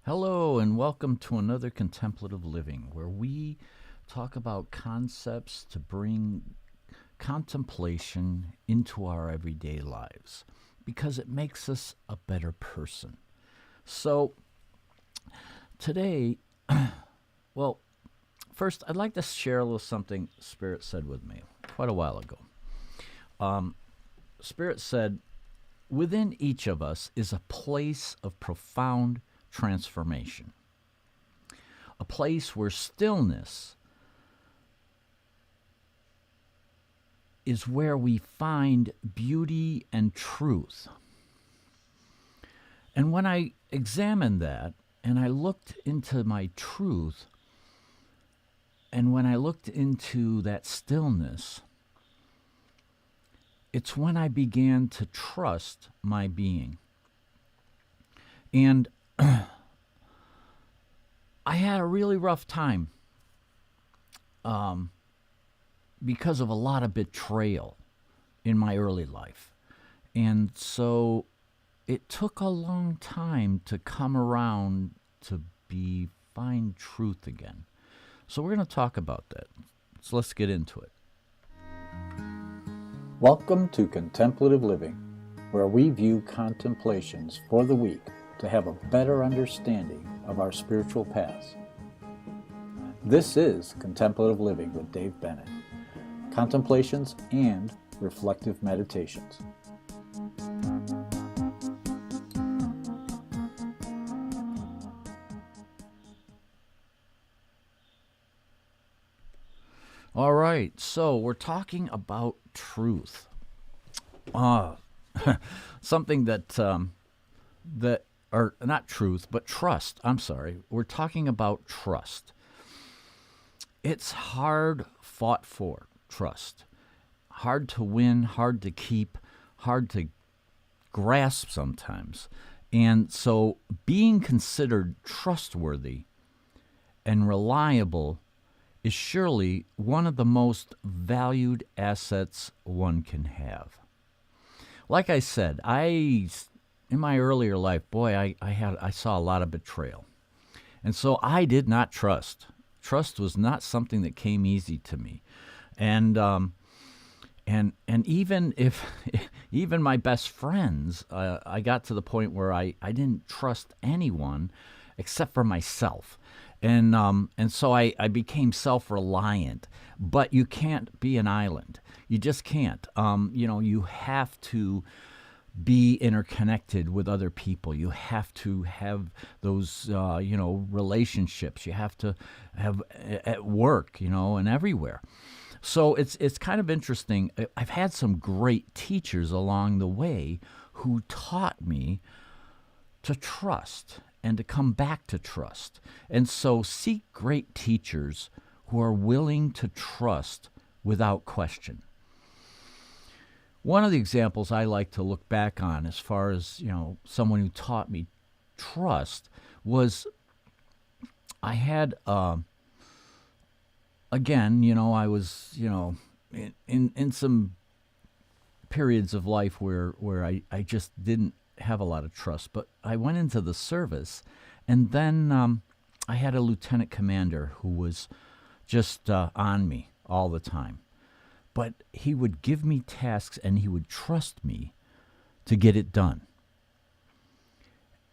Hello, and welcome to another Contemplative Living, where we talk about concepts to bring contemplation into our everyday lives because it makes us a better person. So, today, well, first, I'd like to share a little something Spirit said with me quite a while ago. Spirit said, within each of us is a place of profound transformation, a place where stillness is where we find beauty and truth. And when I examined that and I looked into my truth, and when I looked into that stillness, it's when I began to trust my being. And I had a really rough time because of a lot of betrayal in my early life. And so it took a long time to come around to find truth again. So we're going to talk about that. So let's get into it. Welcome to Contemplative Living, where we view contemplations for the week to have a better understanding of our spiritual paths. This is Contemplative Living with Dave Bennett, contemplations and reflective meditations. All right, so we're talking about truth. Something or not truth, but trust. I'm sorry. We're talking about trust. It's hard fought for, trust. Hard to win, hard to keep, hard to grasp sometimes. And so being considered trustworthy and reliable is surely one of the most valued assets one can have. Like I said, in my earlier life, I saw a lot of betrayal. And so I did not trust. Trust was not something that came easy to me. And even if even my best friends, I got to the point where I didn't trust anyone except for myself. And so I became self-reliant. But you can't be an island. You just can't. You have to be interconnected with other people. You have to have those, relationships. You have to have at work, and everywhere. So it's kind of interesting. I've had some great teachers along the way who taught me to trust and to come back to trust. And so seek great teachers who are willing to trust without question. One of the examples I like to look back on as far as, someone who taught me trust was I had, again, I was, in some periods of life where I just didn't have a lot of trust. But I went into the service, and then I had a lieutenant commander who was just on me all the time. But he would give me tasks and he would trust me to get it done.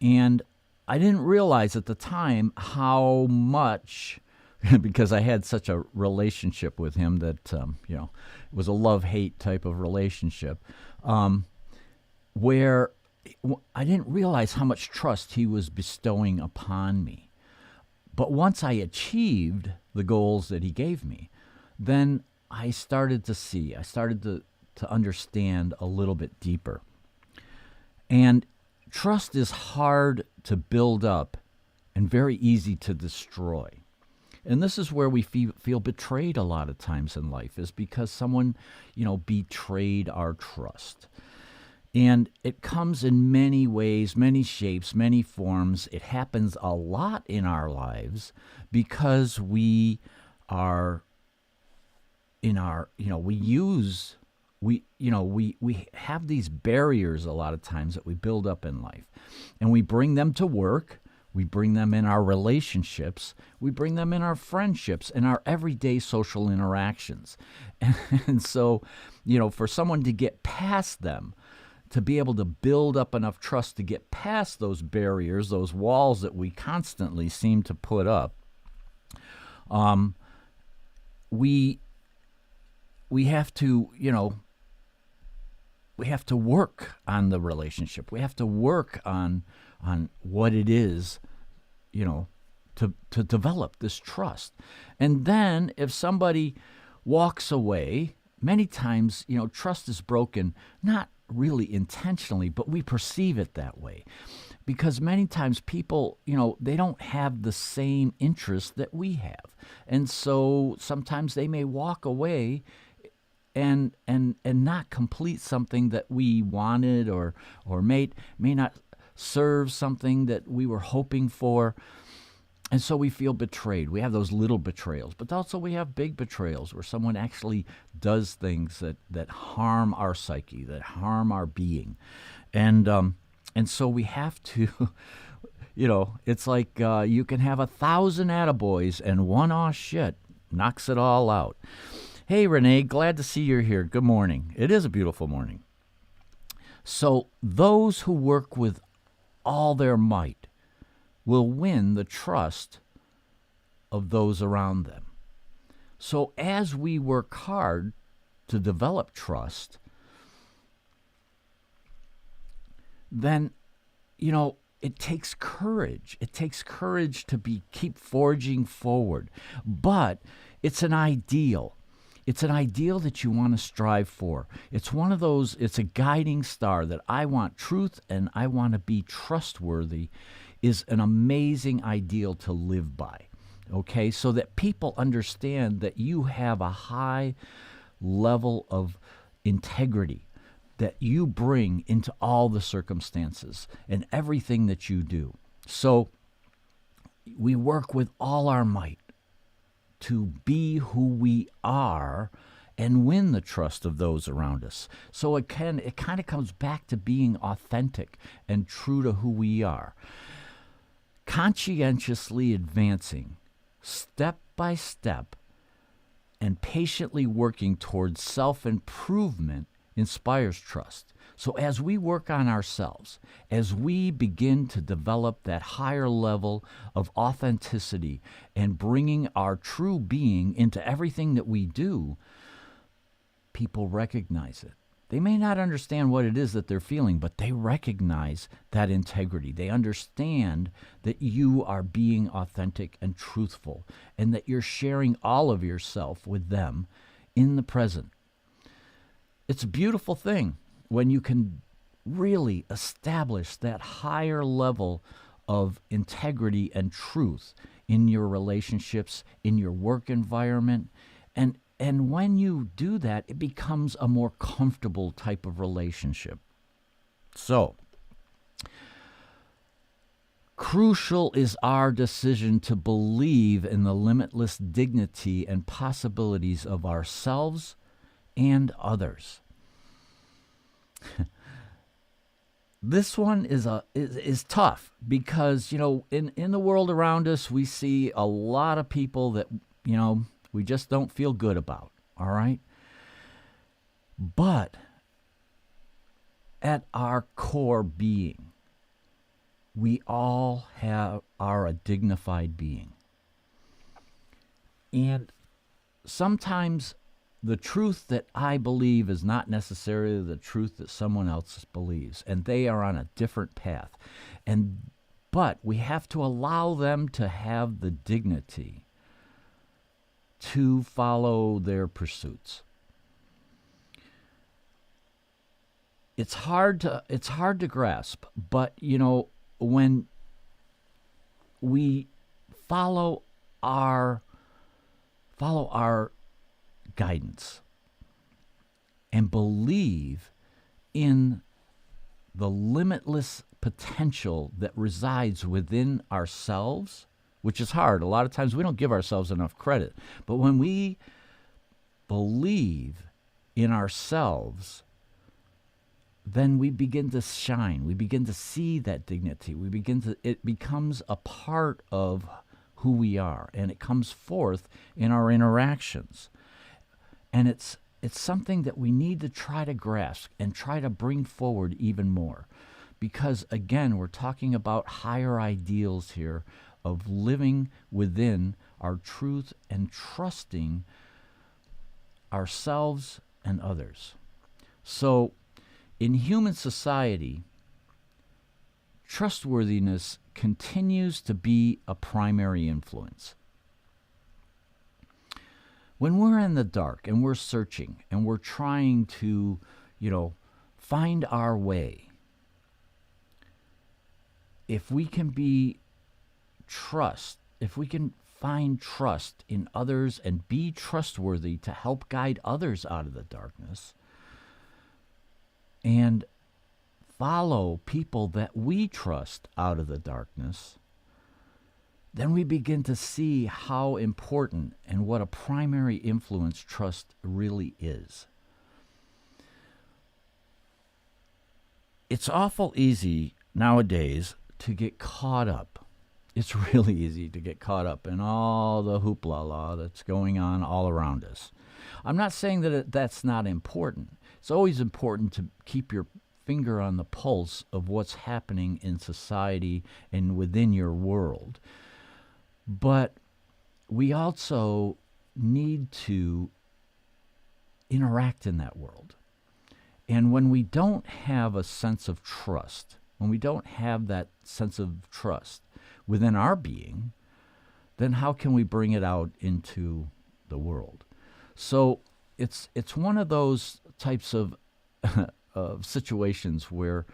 And I didn't realize at the time how much, because I had such a relationship with him that, it was a love-hate type of relationship, where I didn't realize how much trust he was bestowing upon me. But once I achieved the goals that he gave me, then I started to understand a little bit deeper. And trust is hard to build up and very easy to destroy. And this is where we feel betrayed a lot of times in life, is because someone, betrayed our trust. And it comes in many ways, many shapes, many forms. It happens a lot in our lives because we are we have these barriers a lot of times that we build up in life, and we bring them to work. We bring them in our relationships. We bring them in our friendships and our everyday social interactions. And so, for someone to get past them, to be able to build up enough trust to get past those barriers, those walls that we constantly seem to put up, we have to, we have to work on the relationship. We have to work on what it is, to develop this trust. And then if somebody walks away, many times, trust is broken, not really intentionally, but we perceive it that way. Because many times people, they don't have the same interest that we have. And so sometimes they may walk away and not complete something that we wanted or may not serve something that we were hoping for. And so we feel betrayed. We have those little betrayals, but also we have big betrayals where someone actually does things that harm our psyche, that harm our being. And so we have to, it's like you can have 1,000 attaboys and one aw shit knocks it all out. Hey, Renee, glad to see you're here. Good morning. It is a beautiful morning. So those who work with all their might will win the trust of those around them. So as we work hard to develop trust, then, it takes courage. It takes courage to keep forging forward. But it's an ideal. It's an ideal that you want to strive for. It's one of those, it's a guiding star that I want truth and I want to be trustworthy is an amazing ideal to live by, okay? So that people understand that you have a high level of integrity that you bring into all the circumstances and everything that you do. So we work with all our might to be who we are and win the trust of those around us. So it kind of comes back to being authentic and true to who we are. Conscientiously advancing, step by step, and patiently working towards self-improvement inspires trust. So as we work on ourselves, as we begin to develop that higher level of authenticity and bringing our true being into everything that we do, people recognize it. They may not understand what it is that they're feeling, but they recognize that integrity. They understand that you are being authentic and truthful and that you're sharing all of yourself with them in the present. It's a beautiful thing when you can really establish that higher level of integrity and truth in your relationships, in your work environment. And when you do that, it becomes a more comfortable type of relationship. So, crucial is our decision to believe in the limitless dignity and possibilities of ourselves and others. This one is tough because, in the world around us, we see a lot of people that, we just don't feel good about, all right? But at our core being, we all are a dignified being. And sometimes the truth that I believe is not necessarily the truth that someone else believes, and they are on a different path. But we have to allow them to have the dignity to follow their pursuits. It's hard to grasp, but when we follow our guidance and believe in the limitless potential that resides within ourselves, which is hard. A lot of times we don't give ourselves enough credit. But when we believe in ourselves then we begin to shine. We begin to see that dignity. It becomes a part of who we are, and it comes forth in our interactions. And it's something that we need to try to grasp and try to bring forward even more. Because, again, we're talking about higher ideals here of living within our truth and trusting ourselves and others. So, in human society, trustworthiness continues to be a primary influence. When we're in the dark and we're searching and we're trying to, find our way, if we can find trust in others and be trustworthy to help guide others out of the darkness, and follow people that we trust out of the darkness, then we begin to see how important and what a primary influence trust really is. It's awful easy nowadays to get caught up. It's really easy to get caught up in all the hoopla that's going on all around us. I'm not saying that that's not important. It's always important to keep your finger on the pulse of what's happening in society and within your world. But we also need to interact in that world. And when we don't have a sense of trust, when we don't have that sense of trust within our being, then how can we bring it out into the world? So it's one of those types of of situations where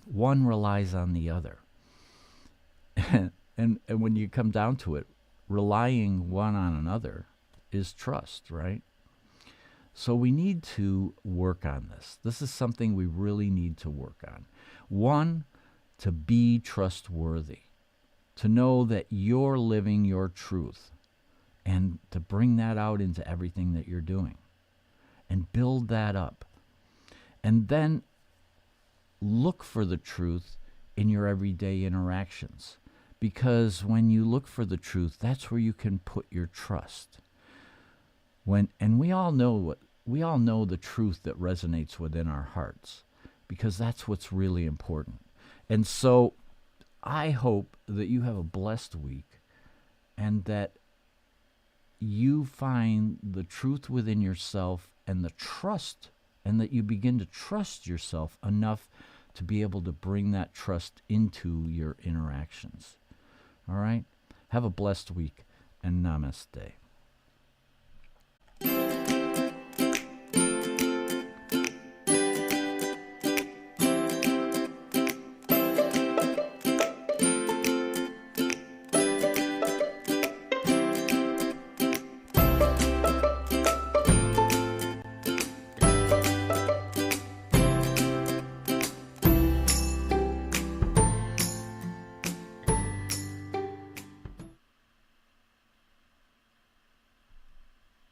one relies on the other. And when you come down to it, relying one on another is trust, right? So we need to work on this. This is something we really need to work on. One, to be trustworthy, to know that you're living your truth, and to bring that out into everything that you're doing, and build that up. And then look for the truth in your everyday interactions. Because when you look for the truth, that's where you can put your trust. And we all know the truth that resonates within our hearts, because that's what's really important. And so I hope that you have a blessed week and that you find the truth within yourself and the trust, and that you begin to trust yourself enough to be able to bring that trust into your interactions. All right? Have a blessed week, and namaste.